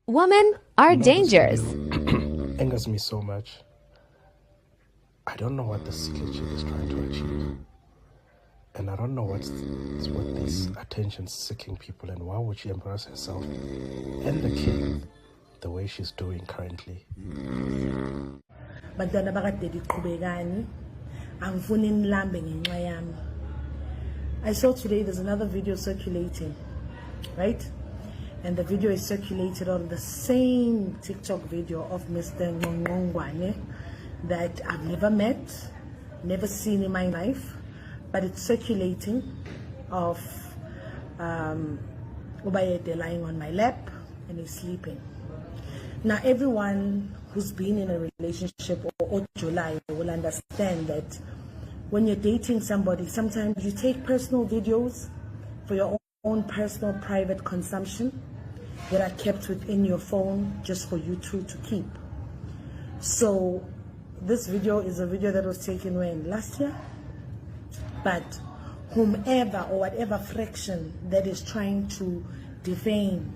Women are dangerous. Angers me so much. I don't know what the SIHLE chick is trying to achieve. And I don't know what these attention-seeking people, and why would she embarrass herself and the king the way she's doing currently. Bantwana bakade diqhubekani angifuni nilambe ngenxa yami. I saw today there's another video circulating, right? And the video is circulated on the same TikTok video of Mr. Ngongwane that I've never met, never seen in my life, but it's circulating of Ubayete lying on my lap and he's sleeping. Now everyone who's been in a relationship or July will understand that when you're dating somebody, sometimes you take personal videos for your own personal private consumption that are kept within your phone just for you two to keep. So this video is a video that was taken when? Last year? But whomever or whatever fraction that is trying to defame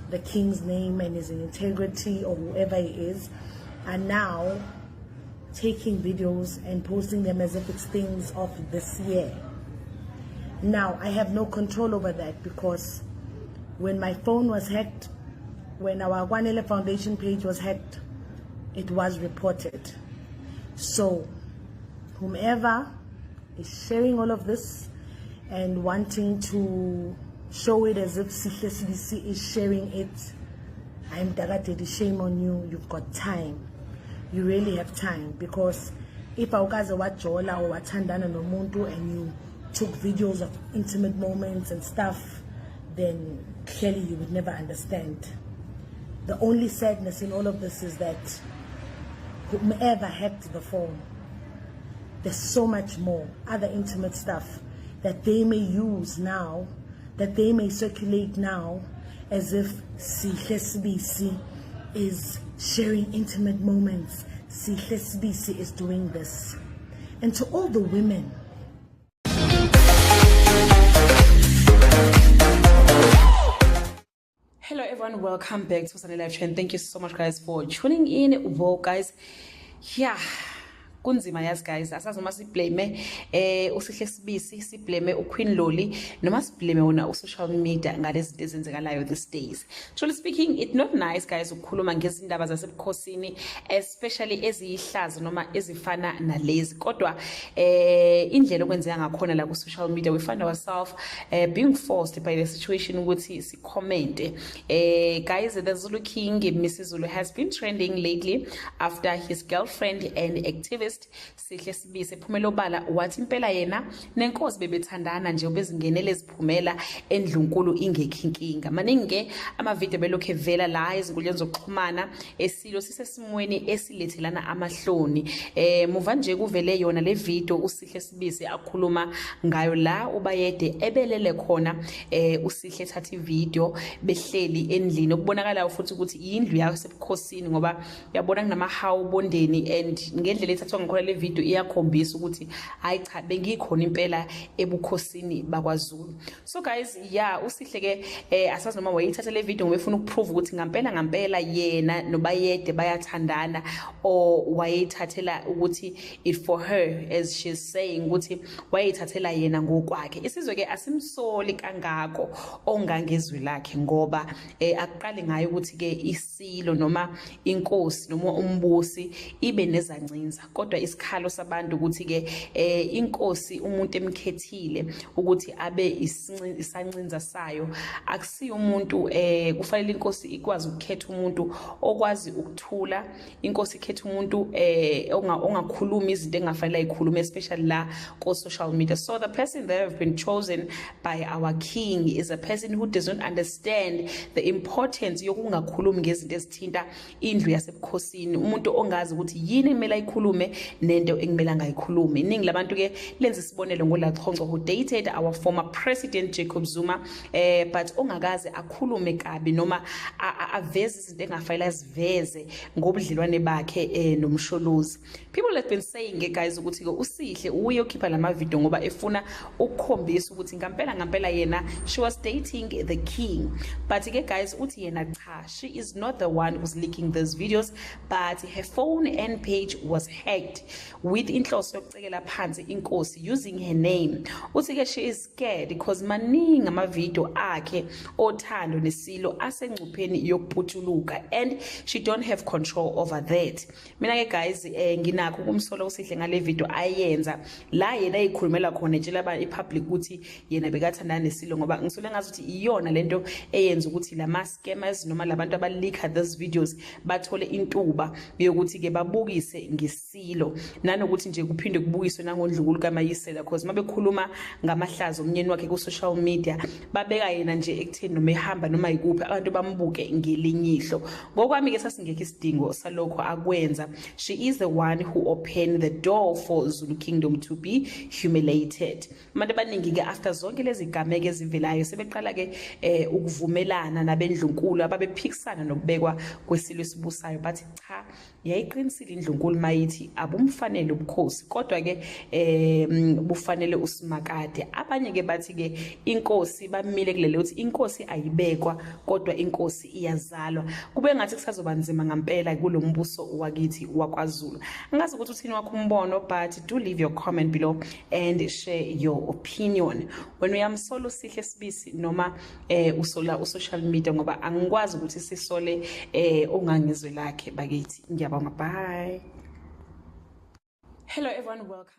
the king's name and his integrity, or whoever he is, are now taking videos and posting them as if it's things of this year. Now, I have no control over that, because when my phone was hacked, when our Wanele Foundation page was hacked, it was reported. So whomever is sharing all of this and wanting to show it as if SIHLE SIBISI is sharing it, I'm Dagatedi, shame on you. You've got time. You really have time, because if awukaze wajola or wathandana nomuntu and you took videos of intimate moments and stuff, then clearly you would never understand. The only sadness in all of this is that whomever hacked the phone, there's so much more other intimate stuff that they may use now, that they may circulate now, as if SIHLE SIBISI is sharing intimate moments. SIHLE SIBISI is doing this. And to all the women, hello everyone, welcome back to Sunday Live Trend. Thank you so much guys for tuning in. Well guys, yeah, kunzima yazi guys, asazoma siblame uSIHLE SIBISI, siblame uQueen Loli, noma siblame wona social media ngalezi zinto ezenzekalayo these days. Truly speaking, it's not nice guys ukukhuluma ngezindaba zasebukhosini, especially eziyihlazo noma ezifana nalezi. Kodwa indlela okwenzeka ngakhona la ku social media, we find ourselves being forced by the situation ukuthi si comment. Guys, the Zulu King Zulu has been trending lately after his girlfriend and activist SIHLE SIBISI ephumela obala wathi impela yena nenkosi bebethandana nje obezingenele eziphumela endlunkulu ingekho inkinga. Maningi ke amavideo belokhe vela la ezinkundleni zokuxhumana eSilo sisesimweni esilethelana amahloni. Muva nje kuvele yona le video uSIHLE SIBISI akhuluma ngayo la ubayede ebelele khona uSIHLE ethatha ivideo behleli endlini okubonakala futhi ukuthi indlu yakhe sebukhosini, ngoba uyabona kunamahawu bondeni, and ngendlela ethathwa ngkhona le video iyakhombisa ukuthi hayi cha bengikhona impela ebukhosini bakwaZulu. So guys, yeah, uSIHLE ke asazi noma wayithatha le video ngoba efuna ukuprove ukuthi ngampela yena nobayede bayathandana, or wayithathela ukuthi it for her, as she's saying ukuthi wayithathela yena ngokwakhe. Isizwe ke asimsoli kangako ongangezwi lakhe, ngoba aqale ngayo ukuthi ke iSilo noma inkosi noma umbusi ibe nezancinza, kodwa isikhalo sabantu ukuthi ke inkosi umuntu emkhethile ukuthi abe isancinza sayo, akusiyo umuntu kufanele inkosi ikwazi ukukhetha umuntu okwazi ukuthula. Inkosi ikhetha umuntu ongakhuluma izinto engafanele ayikhulume, especially la ko social media. So the person that have been chosen by our king is a person who does not understand the importance yokungakhulumi ngezinto ezithinta indlu yasebukhosini, umuntu ongazi ukuthi yini kumele ayikhulume, nento ekumele ngayikhuluma. Iningi labantu ke lenza isibonelo ngoLachonco who dated our former president Jacob Zuma but ongakaze akhulume kabi noma aveze izinto engafayela ziveze ngobudlelwane bakhe nomsholozi. People have been saying guys ukuthi ke uSihle uye okhipha lama video ngoba efuna ukukhombisa ukuthi ngampela yena she was dating the king, but ke guys uthi yena cha, she is not the one who's leaking those videos, but her phone and page was hacked with inhloso yokucekela phansi inkosi using her name. Uthi ke she is scared because maningi amavideo akhe othando neSilo asengcupheni yokuphuthuluka and she don't have control over that. Mina ke guys nginakho ukumsola uSihle ngale video ayenza la yena eyikhulumela khona etshela aba ipublic ukuthi yena bekathandana neSilo, ngoba ngisole ngazuthi iyona lento eyenza ukuthi lama scammers noma labantu abaleaka those videos bathole intuba yokuthi ke babukise ngeSilo, nanokuthi nje kuphinde kubukiswe nangondlukulu kaMayisela because mabekhuluma ngamahlazo omnyeni wakhe ku social media babeka yena nje ekutheni noma ehamba noma ikuphi abantu bambuke ngelinyihlo. Ngokwami ke sasingekho isidingo salokho akwenza. She is the one who opened the door for Zulu Kingdom to be humiliated. Abantu abaningi ke after zonke lezi gameke ezivelayo sebeqala ke ukuvumelana nabendlunkulu ababephikisana nokubekwa kweSilo esibusayo, bathi cha yayiqinisile indlunkulu mayithi abumfanele ubukhosi kodwa ke bufanele uSimakade. Abanye ke bathi ke inkosi bamile kulele uthi inkosi ayibekwa kodwa inkosi iyazalwa. Kube ngathi kusazoba nzima ngampela kulombuso wakithi wakwaZulu. Angazi ukuthi uthini wakho umbono, but do leave your comment below and share your opinion. When uyamsola uSihle Sibisi noma usola usocial media, ngoba angikwazi ukuthi sisole ongangizwe lakhe bakithi. Ngiyabonga, bye. Hello everyone, welcome.